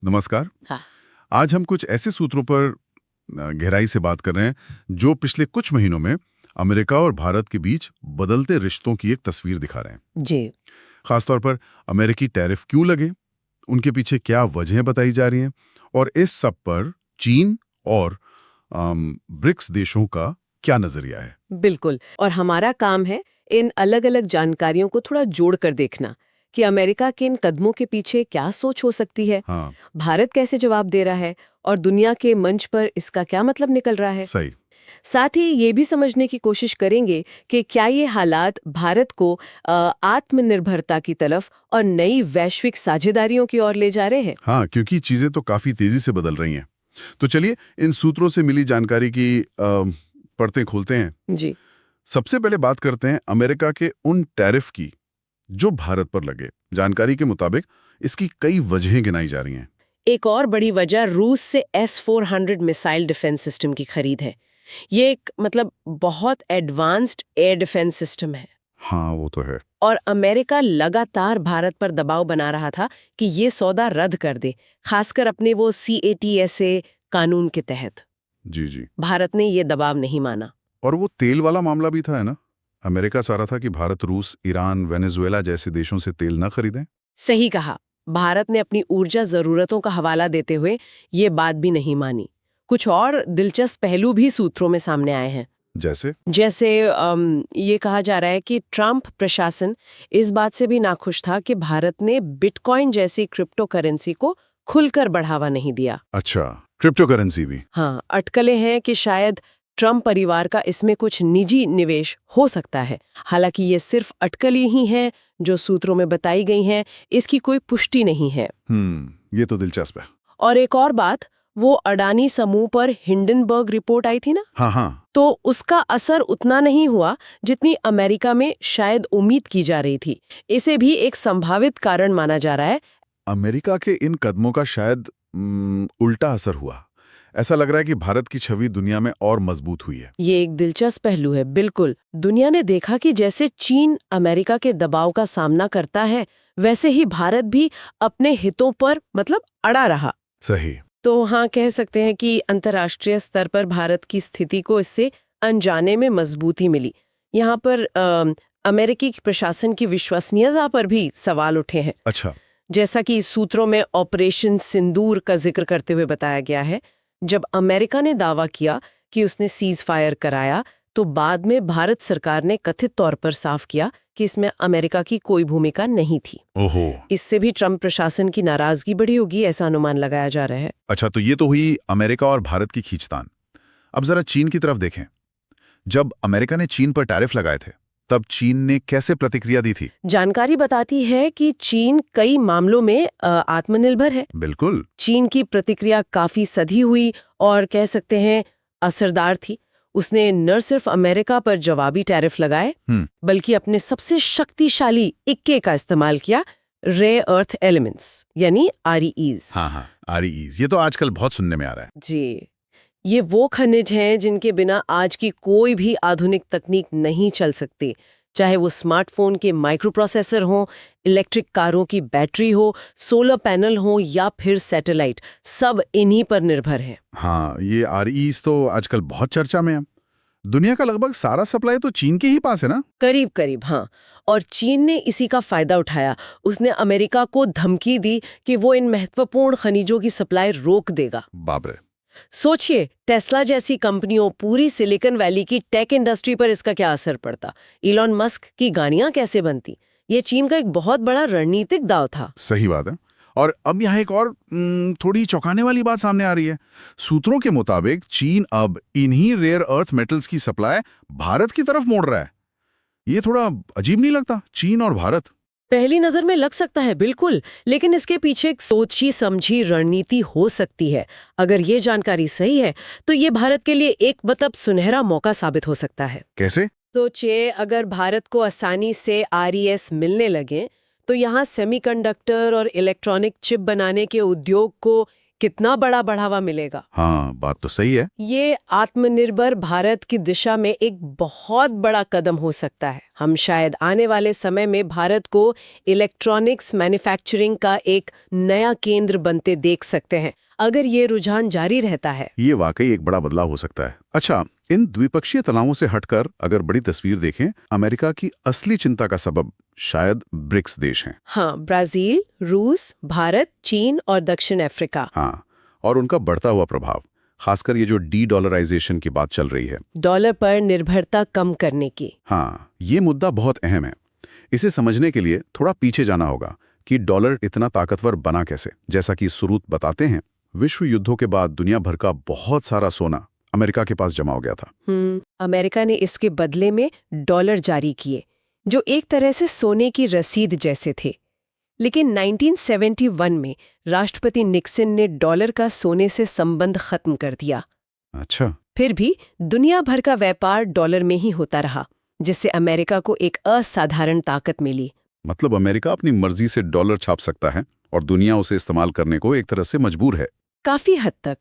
नमस्कार। हाँ। आज हम कुछ ऐसे सूत्रों पर गहराई से बात कर रहे हैं जो पिछले कुछ महीनों में अमेरिका और भारत के बीच बदलते रिश्तों की एक तस्वीर दिखा रहे हैं। जी। खासतौर पर अमेरिकी टैरिफ क्यों लगे, उनके पीछे क्या वजहें बताई जा रही हैं और इस सब पर चीन और ब्रिक्स देशों का क्या नजरिया है। बिल्कुल। और हमारा काम है इन अलग अलग जानकारियों को थोड़ा जोड़कर देखना कि अमेरिका के इन कदमों के पीछे क्या सोच हो सकती है, हाँ, भारत कैसे जवाब दे रहा है और दुनिया के मंच पर इसका क्या मतलब निकल रहा है। सही। साथ ही ये भी समझने की कोशिश करेंगे कि क्या ये हालात भारत को आत्मनिर्भरता की तरफ और नई वैश्विक साझेदारियों की ओर ले जा रहे हैं। हाँ, क्योंकि चीजें तो काफी तेजी से बदल रही हैं। तो चलिए इन सूत्रों से मिली जानकारी की परतें खोलते हैं। जी। सबसे पहले बात करते हैं अमेरिका के उन टैरिफ की जो भारत पर लगे। जानकारी के मुताबिक इसकी कई वजहें गिनाई जा रही हैं। एक और बड़ी वजह रूस से S-400 मिसाइल डिफेंस सिस्टम की खरीद है। ये एक बहुत एडवांस्ड एयर डिफेंस सिस्टम है हाँ, वो तो है। और अमेरिका लगातार भारत पर दबाव बना रहा था कि ये सौदा रद्द कर दे, खासकर अपने वो CATSA कानून के तहत। जी जी। भारत ने ये दबाव नहीं माना। और वो तेल वाला मामला भी था, है ना? अमेरिका चाह रहा था कि भारत रूस, ईरान, वेनेजुएला जैसे देशों से तेल न खरीदें। सही कहा। भारत ने अपनी ऊर्जा जरूरतों का हवाला देते हुए ये बात भी नहीं मानी। कुछ और दिलचस्प पहलू भी सूत्रों में सामने आए हैं। जैसे ये कहा जा रहा है कि ट्रंप प्रशासन इस बात से भी नाखुश था कि भारत ने बिटकॉइन जैसी क्रिप्टो करेंसी को खुलकर बढ़ावा नहीं दिया। अच्छा, क्रिप्टो करेंसी भी। हाँ, अटकलें हैं कि शायद ट्रंप परिवार का इसमें कुछ निजी निवेश हो सकता है। हालांकि ये सिर्फ अटकलें ही हैं जो सूत्रों में बताई गई हैं, इसकी कोई पुष्टि नहीं है। ये तो दिलचस्प है। और एक और बात, वो अडानी समूह पर हिंडनबर्ग रिपोर्ट आई थी ना, हाँ हाँ। तो उसका असर उतना नहीं हुआ जितनी अमेरिका में शायद उम्मीद की जा रही थी। इसे भी एक संभावित कारण माना जा रहा है। अमेरिका के इन कदमों का शायद उल्टा असर हुआ। ऐसा लग रहा है कि भारत की छवि दुनिया में और मजबूत हुई है। ये एक दिलचस्प पहलू है। बिल्कुल, दुनिया ने देखा कि जैसे चीन अमेरिका के दबाव का सामना करता है, वैसे ही भारत भी अपने हितों पर अड़ा रहा। सही। तो हाँ, कह सकते हैं कि अंतर्राष्ट्रीय स्तर पर भारत की स्थिति को इससे अनजाने में मजबूती मिली। यहाँ पर अमेरिकी प्रशासन की विश्वसनीयता पर भी सवाल उठे हैं। अच्छा। जैसा कि सूत्रों में ऑपरेशन सिंदूर का जिक्र करते हुए बताया गया है, जब अमेरिका ने दावा किया कि उसने सीज फायर कराया, तो बाद में भारत सरकार ने कथित तौर पर साफ किया कि इसमें अमेरिका की कोई भूमिका नहीं थी। ओहो। इससे भी ट्रंप प्रशासन की नाराजगी बढ़ी होगी, ऐसा अनुमान लगाया जा रहा है। अच्छा, तो ये तो हुई अमेरिका और भारत की खींचतान। अब जरा चीन की तरफ देखें। जब अमेरिका ने चीन पर टैरिफ लगाए थे, तब चीन ने कैसे प्रतिक्रिया दी थी? जानकारी बताती है कि चीन कई मामलों में आत्मनिर्भर है। बिल्कुल। चीन की प्रतिक्रिया काफी सधी हुई और कह सकते हैं असरदार थी। उसने न सिर्फ अमेरिका पर जवाबी टैरिफ लगाए, बल्कि अपने सबसे शक्तिशाली इक्के का इस्तेमाल किया, रेयर अर्थ एलिमेंट्स यानी REEs। हाँ हाँ, REEs। ये तो आजकल बहुत सुनने में आ रहा है। जी, ये वो खनिज हैं जिनके बिना आज की कोई भी आधुनिक तकनीक नहीं चल सकती, चाहे वो स्मार्टफोन के माइक्रोप्रोसेसर हो, इलेक्ट्रिक कारों की बैटरी हो, सोलर पैनल हो या फिर सैटेलाइट, सब इन्हीं पर निर्भर है। हाँ, ये REEs तो आजकल बहुत चर्चा में है। दुनिया का लगभग सारा सप्लाई तो चीन के ही पास है ना? करीब करीब, हाँ। और चीन ने इसी का फायदा उठाया। उसने अमेरिका को धमकी दी कि वो इन महत्वपूर्ण खनिजों की सप्लाई रोक देगा। बाप रे। सोचिए, टेस्ला जैसी कंपनियों, पूरी सिलिकॉन वैली की टेक इंडस्ट्री पर इसका क्या असर पड़ता। इलॉन मस्क की गाड़ियां कैसे बनती। ये चीन का एक बहुत बड़ा रणनीतिक दांव था। सही बात है। और अब यहाँ एक और थोड़ी चौंकाने वाली बात सामने आ रही है। सूत्रों के मुताबिक चीन अब इन्हीं रेयर अर्थ मेटल्स की सप्लाई भारत की तरफ मोड़ रहा है। ये थोड़ा अजीब नहीं लगता? चीन और भारत। पहली नजर में लग सकता है, बिल्कुल, लेकिन इसके पीछे एक सोची समझी रणनीति हो सकती है। अगर ये जानकारी सही है तो ये भारत के लिए एक सुनहरा मौका साबित हो सकता है। कैसे? सोचिए, अगर भारत को आसानी से RES मिलने लगे तो यहाँ सेमीकंडक्टर और इलेक्ट्रॉनिक चिप बनाने के उद्योग को कितना बड़ा बढ़ावा मिलेगा। हाँ, बात तो सही है। ये आत्मनिर्भर भारत की दिशा में एक बहुत बड़ा कदम हो सकता है। हम शायद आने वाले समय में भारत को इलेक्ट्रॉनिक्स मैन्युफैक्चरिंग का एक नया केंद्र बनते देख सकते हैं, अगर ये रुझान जारी रहता है। ये वाकई एक बड़ा बदलाव हो सकता है। अच्छा, इन द्विपक्षीय तनावों से हटकर अगर बड़ी तस्वीर देखें, अमेरिका की असली चिंता का सबब शायद ब्रिक्स देश हैं। हाँ, ब्राजील, रूस, भारत, चीन और दक्षिण अफ्रीका। हाँ, और उनका बढ़ता हुआ प्रभाव, खासकर ये जो डी-डॉलराइजेशन की बात चल रही है, डॉलर पर निर्भरता कम करने की। हाँ, ये मुद्दा बहुत अहम है। इसे समझने के लिए थोड़ा पीछे जाना होगा कि डॉलर इतना ताकतवर बना कैसे। जैसा कि स्रोत बताते हैं, विश्व युद्धों के बाद दुनिया भर का बहुत सारा सोना अमेरिका के पास जमा हो गया था। अमेरिका ने इसके बदले में डॉलर जारी किए, जो एक तरह से सोने की रसीद जैसे थे। लेकिन 1971 में राष्ट्रपति निक्सन ने डॉलर का सोने से संबंध खत्म कर दिया। अच्छा। फिर भी दुनिया भर का व्यापार डॉलर में ही होता रहा, जिससे अमेरिका को एक असाधारण ताकत मिली। मतलब अमेरिका अपनी मर्जी से डॉलर छाप सकता है और दुनिया उसे इस्तेमाल करने को एक तरह से मजबूर है। काफी हद तक।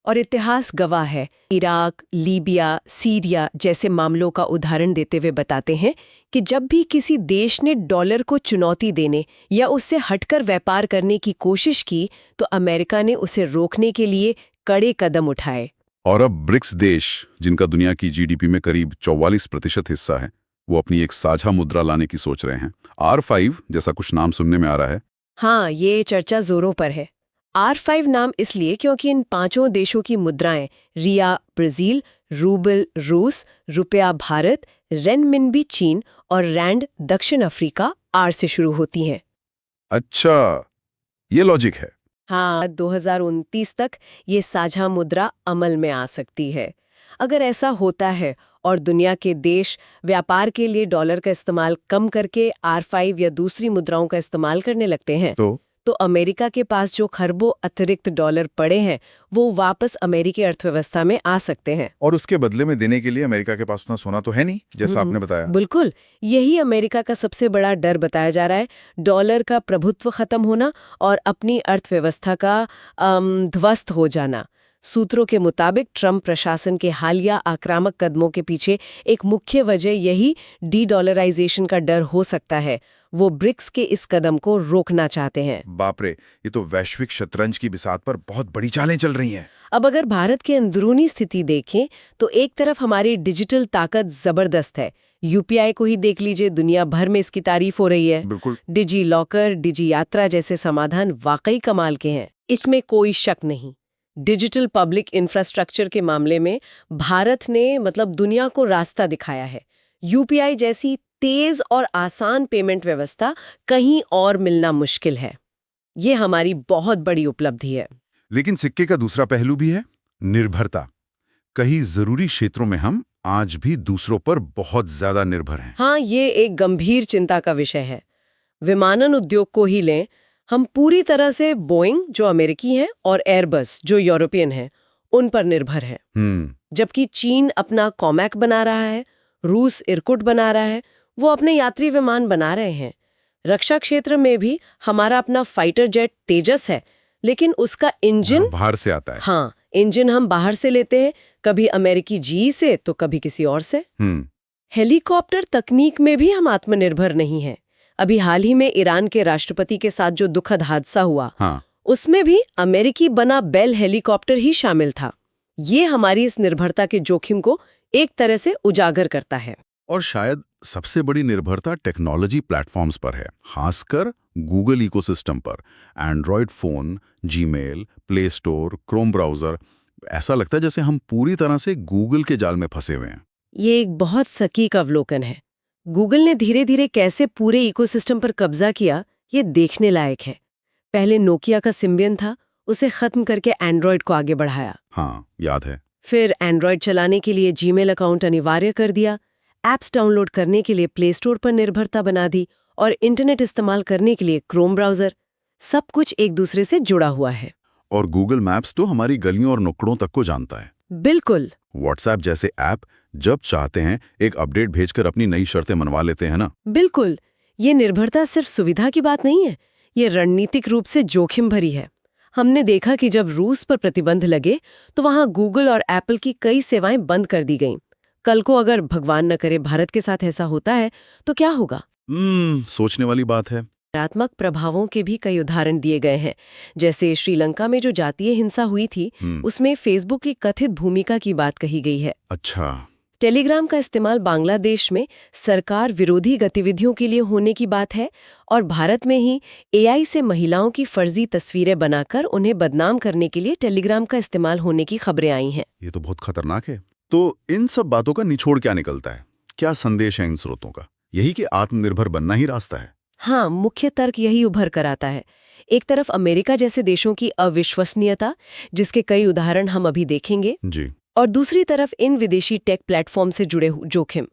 और इतिहास गवाह है। इराक, लीबिया, सीरिया जैसे मामलों का उदाहरण देते हुए बताते हैं कि जब भी किसी देश ने डॉलर को चुनौती देने या उससे हटकर व्यापार करने की कोशिश की, तो अमेरिका ने उसे रोकने के लिए कड़े कदम उठाए। और अब ब्रिक्स देश, जिनका दुनिया की जीडीपी में करीब 44% हिस्सा है, वो अपनी एक साझा मुद्रा लाने की सोच रहे हैं। R5 जैसा कुछ नाम सुनने में आ रहा है। हाँ, ये चर्चा जोरों पर है। R5 नाम इसलिए क्योंकि इन पांचों देशों की मुद्राएं रिया ब्राजील, रूबल रूस, रुपया भारत, रेनमिनबी चीन और रैंड दक्षिण अफ्रीका R से शुरू होती हैं। अच्छा, ये लॉजिक है। हाँ, 2029 तक ये साझा मुद्रा अमल में आ सकती है। अगर ऐसा होता है और दुनिया के देश व्यापार के लिए डॉलर का इस्तेमाल कम करके R5 या दूसरी मुद्राओं का इस्तेमाल करने लगते हैं, तो अमेरिका के पास जो खरबों अतिरिक्त डॉलर पड़े हैं, वो वापस अमेरिकी अर्थव्यवस्था में आ सकते हैं। और उसके बदले में देने के लिए अमेरिका के पास उतना सोना तो है नहीं, जैसा आपने बताया। बिल्कुल, यही अमेरिका का सबसे बड़ा डर बताया जा रहा है, डॉलर का प्रभुत्व खत्म होना और अपनी अर्थव्यवस्था का ध्वस्त हो जाना। सूत्रों के मुताबिक ट्रंप प्रशासन के हालिया आक्रामक कदमों के पीछे एक मुख्य वजह यही डी-डॉलराइजेशन का डर हो सकता है। वो ब्रिक्स के इस कदम को रोकना चाहते हैं। बाप रे, ये तो वैश्विक शतरंज की बिसात पर बहुत बड़ी चालें चल रही हैं। अब अगर भारत की अंदरूनी स्थिति देखें, तो एक तरफ हमारी डिजिटल ताकत जबरदस्त है। यूपीआई को ही देख लीजिए, दुनिया भर में इसकी तारीफ हो रही है। बिल्कुल। डिजी लॉकर, डिजी यात्रा जैसे समाधान वाकई कमाल के हैं, इसमें कोई शक नहीं। डिजिटल पब्लिक इंफ्रास्ट्रक्चर के मामले में भारत ने दुनिया को रास्ता दिखाया है। यूपीआई जैसी तेज और आसान पेमेंट व्यवस्था कहीं और मिलना मुश्किल है। ये हमारी बहुत बड़ी उपलब्धि है। लेकिन सिक्के का दूसरा पहलू भी है, निर्भरता। कई जरूरी क्षेत्रों में हम आज भी दूसरों पर बहुत ज्यादा निर्भर हैं। हाँ, ये एक गंभीर चिंता का विषय है। विमानन उद्योग को ही लें, हम पूरी तरह से बोइंग जो अमेरिकी हैं और एयरबस जो यूरोपियन हैं, उन पर निर्भर हैं। जबकि चीन अपना कॉमैक बना रहा है, रूस इरकुट बना रहा है, वो अपने यात्री विमान बना रहे हैं। रक्षा क्षेत्र में भी हमारा अपना फाइटर जेट तेजस है, लेकिन उसका इंजन बाहर से आता है। हाँ, इंजन हम बाहर से लेते हैं, कभी अमेरिकी GE से तो कभी किसी और से। हेलीकॉप्टर तकनीक में भी हम आत्मनिर्भर नहीं हैं। अभी हाल ही में ईरान के राष्ट्रपति के साथ जो दुखद हादसा हुआ, उसमें भी अमेरिकी बना बेल हेलीकॉप्टर ही शामिल था। ये हमारी इस निर्भरता के जोखिम को एक तरह से उजागर करता है। और शायद सबसे बड़ी निर्भरता टेक्नोलॉजी प्लेटफॉर्म्स पर है, खासकर गूगल इकोसिस्टम पर। Android phone, Gmail, play store, Chrome browser, ऐसा लगता है जैसे हम पूरी तरह से गूगल के जाल में फंसे हुए हैं। ये एक बहुत सटीक अवलोकन है। गूगल ने धीरे धीरे कैसे पूरे इकोसिस्टम पर कब्जा किया, ये देखने लायक है। पहले नोकिया का सिम्बियन था, उसे खत्म करके एंड्रॉयड को आगे बढ़ाया। हाँ, याद है। फिर एंड्रॉयड चलाने के लिए जीमेल अकाउंट अनिवार्य कर दिया, एप्स डाउनलोड करने के लिए प्ले स्टोर पर निर्भरता बना दी और इंटरनेट इस्तेमाल करने के लिए क्रोम ब्राउजर। सब कुछ एक दूसरे से जुड़ा हुआ है। और गूगल मैप्स तो हमारी गलियों और नुक्कड़ों तक को जानता है। बिल्कुल। व्हाट्सएप जैसे ऐप जब चाहते हैं एक अपडेट भेजकर अपनी नई शर्तें मनवा लेते हैं ना। बिल्कुल। ये निर्भरता सिर्फ सुविधा की बात नहीं है, ये रणनीतिक रूप से जोखिम भरी है। हमने देखा कि जब रूस पर प्रतिबंध लगे तो वहां गूगल और एप्पल की कई सेवाएं बंद कर दी गईं। कल को अगर भगवान न करे भारत के साथ ऐसा होता है तो क्या होगा? सोचने वाली बात है। नकारात्मक प्रभावों के भी कई उदाहरण दिए गए हैं। जैसे श्रीलंका में जो जातीय हिंसा हुई थी, उसमें फेसबुक की कथित भूमिका की बात कही गई है। अच्छा। टेलीग्राम का इस्तेमाल बांग्लादेश में सरकार विरोधी गतिविधियों के लिए होने की बात है, और भारत में ही एआई से महिलाओं की फर्जी तस्वीरें बनाकर उन्हें बदनाम करने के लिए टेलीग्राम का इस्तेमाल होने की खबरें आई हैं। ये तो बहुत खतरनाक है। तो इन सब बातों का निचोड़ क्या निकलता है? क्या संदेश है इन स्रोतों का? यही कि आत्मनिर्भर बनना ही रास्ता है। हाँ, मुख्य तर्क यही उभर कर आता है। एक तरफ अमेरिका जैसे देशों की अविश्वसनीयता, जिसके कई उदाहरण हम अभी देखेंगे, जी। और दूसरी तरफ इन विदेशी टेक प्लेटफॉर्म से जुड़े जोखिम।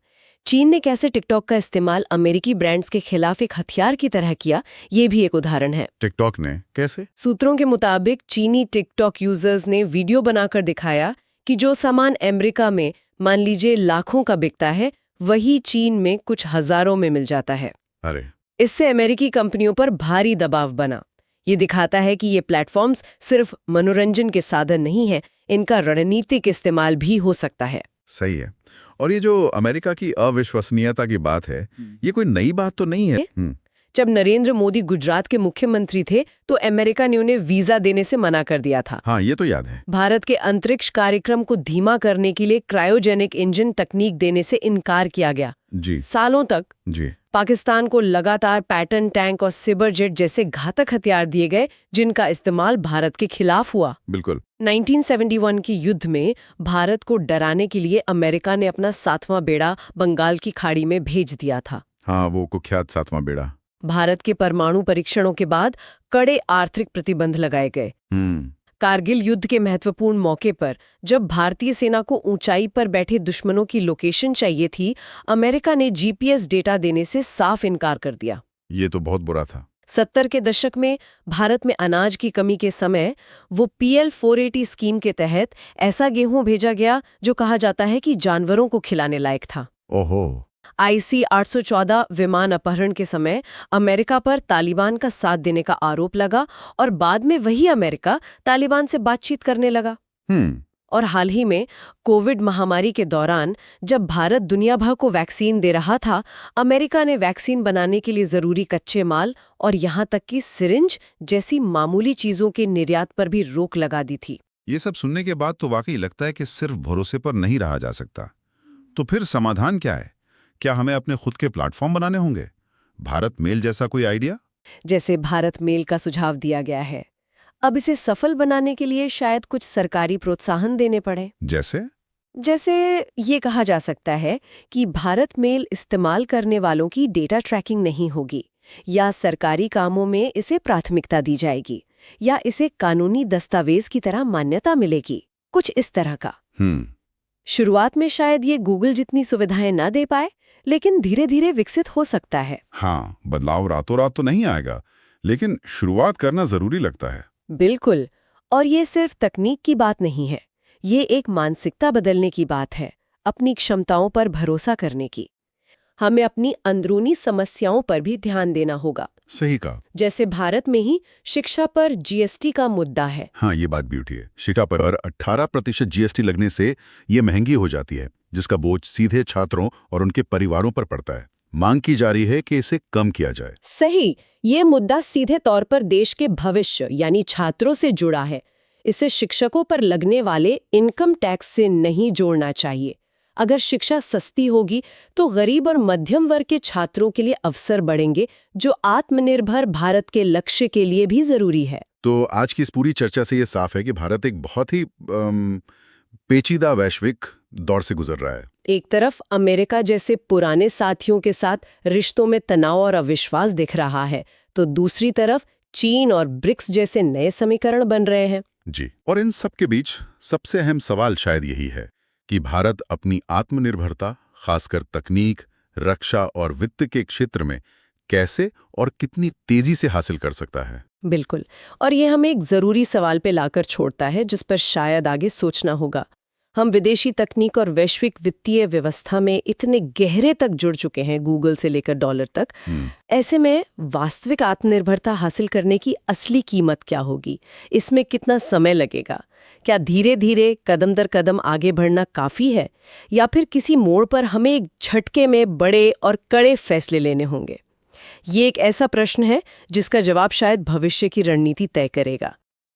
चीन ने कैसे टिकटॉक का इस्तेमाल अमेरिकी ब्रांड्स के खिलाफ एक हथियार की तरह किया, ये भी एक उदाहरण है। टिकटॉक ने कैसे? सूत्रों के मुताबिक चीनी टिकटॉक यूजर्स ने वीडियो बनाकर दिखाया कि जो सामान अमेरिका में मान लीजिए लाखों का बिकता है, वही चीन में कुछ हजारों में मिल जाता है। अरे! इससे अमेरिकी कंपनियों पर भारी दबाव बना। ये दिखाता है कि ये प्लेटफॉर्म्स सिर्फ मनोरंजन के साधन नहीं हैं, इनका रणनीतिक इस्तेमाल भी हो सकता है। सही है। और ये जो अमेरिका की अविश्वसनीयता की बात है, ये कोई नई बात तो नहीं है। जब नरेंद्र मोदी गुजरात के मुख्यमंत्री थे तो अमेरिका ने उन्हें वीजा देने से मना कर दिया था। हाँ, ये तो याद है। भारत के अंतरिक्ष कार्यक्रम को धीमा करने के लिए क्रायोजेनिक इंजन तकनीक देने से इनकार किया गया। जी। सालों तक जी। पाकिस्तान को लगातार पैटर्न टैंक और सिबर जेट जैसे घातक हथियार दिए गए, जिनका इस्तेमाल भारत के खिलाफ हुआ। बिल्कुल। 1971 के युद्ध में भारत को डराने के लिए अमेरिका ने अपना 7वां बेड़ा बंगाल की खाड़ी में भेज दिया था। हाँ, वो कुख्यात 7वां बेड़ा। भारत के परमाणु परीक्षणों के बाद कड़े आर्थिक प्रतिबंध लगाए गए। कारगिल युद्ध के महत्वपूर्ण मौके पर जब भारतीय सेना को ऊंचाई पर बैठे दुश्मनों की लोकेशन चाहिए थी, अमेरिका ने जीपीएस डेटा देने से साफ इनकार कर दिया। ये तो बहुत बुरा था। 70 के दशक में भारत में अनाज की कमी के समय वो PL 480 स्कीम के तहत ऐसा गेहूं भेजा गया जो कहा जाता है कि जानवरों को खिलाने लायक था। ओहो। IC 814 विमान अपहरण के समय अमेरिका पर तालिबान का साथ देने का आरोप लगा, और बाद में वही अमेरिका तालिबान से बातचीत करने लगा। और हाल ही में कोविड महामारी के दौरान जब भारत दुनिया भर को वैक्सीन दे रहा था, अमेरिका ने वैक्सीन बनाने के लिए जरूरी कच्चे माल और यहां तक कि सिरिंज जैसी मामूली चीजों के निर्यात पर भी रोक लगा दी थी। ये सब सुनने के बाद तो वाकई लगता है कि सिर्फ भरोसे पर नहीं रहा जा सकता। तो फिर समाधान क्या है? क्या हमें अपने खुद के प्लेटफॉर्म बनाने होंगे? भारत मेल जैसा कोई आइडिया? जैसे भारत मेल का सुझाव दिया गया है। अब इसे सफल बनाने के लिए शायद कुछ सरकारी प्रोत्साहन देने पड़े। जैसे ये कहा जा सकता है कि भारत मेल इस्तेमाल करने वालों की डेटा ट्रैकिंग नहीं होगी, या सरकारी कामों में इसे प्राथमिकता दी जाएगी, या इसे कानूनी दस्तावेज की तरह मान्यता मिलेगी, कुछ इस तरह का। शुरुआत में शायद ये गूगल जितनी सुविधाएं ना दे पाए, लेकिन धीरे धीरे विकसित हो सकता है। हाँ, बदलाव रातों रात तो नहीं आएगा, लेकिन शुरुआत करना जरूरी लगता है। बिल्कुल। और ये सिर्फ तकनीक की बात नहीं है, ये एक मानसिकता बदलने की बात है, अपनी क्षमताओं पर भरोसा करने की। हमें अपनी अंदरूनी समस्याओं पर भी ध्यान देना होगा। सही कहा। जैसे भारत में ही शिक्षा पर GST का मुद्दा है। हाँ, ये बात भी उठी है। शिक्षा पर 18% GST लगने से ये महंगी हो जाती है, जिसका बोझ सीधे छात्रों और उनके परिवारों पर पड़ता है। मांग की जा रही है कि इसे कम किया जाए। सही। ये मुद्दा सीधे तौर पर देश के भविष्य यानी छात्रों से जुड़ा है। इसे शिक्षकों पर लगने वाले इनकम टैक्स से नहीं जोड़ना चाहिए। अगर शिक्षा सस्ती होगी तो गरीब और मध्यम वर्ग के छात्रों के लिए अवसर बढ़ेंगे, जो आत्मनिर्भर भारत के लक्ष्य के लिए भी जरूरी है। तो आज की इस पूरी चर्चा से ये साफ है कि भारत एक बहुत ही पेचीदा वैश्विक दौर से गुजर रहा है। एक तरफ अमेरिका जैसे पुराने साथियों के साथ रिश्तों में तनाव और अविश्वास दिख रहा है, तो दूसरी तरफ चीन और ब्रिक्स जैसे नए समीकरण बन रहे हैं। जी। और इन सब के बीच सबसे अहम सवाल शायद यही है कि भारत अपनी आत्मनिर्भरता, खासकर तकनीक, रक्षा और वित्त के क्षेत्र में कैसे और कितनी तेजी से हासिल कर सकता है। बिल्कुल। और ये हमें एक जरूरी सवाल पे लाकर छोड़ता है, जिस पर शायद आगे सोचना होगा। हम विदेशी तकनीक और वैश्विक वित्तीय व्यवस्था में इतने गहरे तक जुड़ चुके हैं, गूगल से लेकर डॉलर तक। ऐसे में वास्तविक आत्मनिर्भरता हासिल करने की असली कीमत क्या होगी? इसमें कितना समय लगेगा? क्या धीरे धीरे कदम दर कदम आगे बढ़ना काफी है, या फिर किसी मोड़ पर हमें एक झटके में बड़े और कड़े फैसले लेने होंगे? ये एक ऐसा प्रश्न है जिसका जवाब शायद भविष्य की रणनीति तय करेगा।